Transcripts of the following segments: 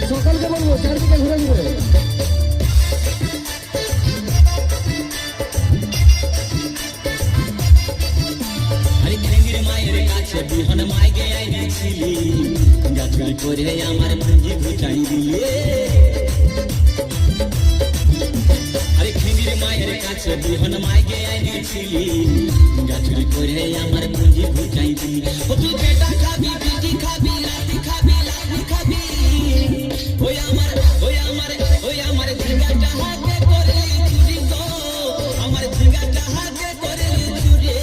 সকলকে বলবো চারদিকে ঘুরে ঘুরে মায়ের কাছে বিহন মাইকে আইছিলি গাছুরি করে আমার পুঁজি ঘুচাই দিলে আরে খিঙ্গির মায়ের কাছে বিহন মাইকে আইছিলি গাছুরি করে আমার পুঁজি ঘুচাই দিলি ও তুই বেটা খাবি পিটি খাবি লাঠি খাবি লাঠি খাবি ওই আমার ঝিঙ্গাটা হাতে করে চুরি গো আমার ঝিঙ্গাটা হাতে করে চুরি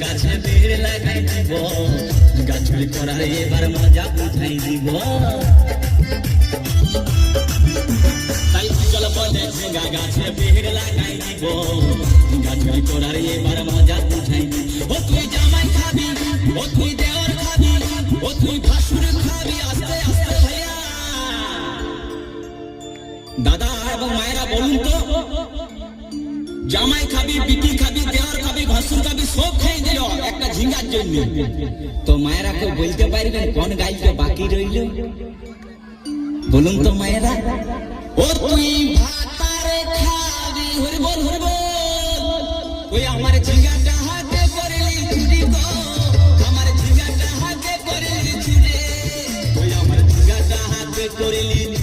গাছে বেড় লাগাই দিব গাছুরি করার এবার মজা বুঝাই দিব তাই চল বলে ঝিঙ্গা গাছে বেড় লাগাই দিব গাছুরি করার এবার মজা বুঝাই দিব ও তুই জামাই খাবি ও তুই দেওর খাবি ও তুই ভাসুর খাবি আস্তে আস্তে ভাইয়া দাদা এবং মায়েরা বলুন তো জামাই খাবি বিটি খাবি দেওয়ার খাবি ভাসুর খাবি সব খাই দিল একটা ঝিঙ্গার জন্য তো মায়েরা কেউ বলতে পারবেন কোন গাইতে বাকি রইল বলুন তো মায়েরা ও তুই ভাতারে খাবি হরি বল ওই আমার ঝিঙ্গা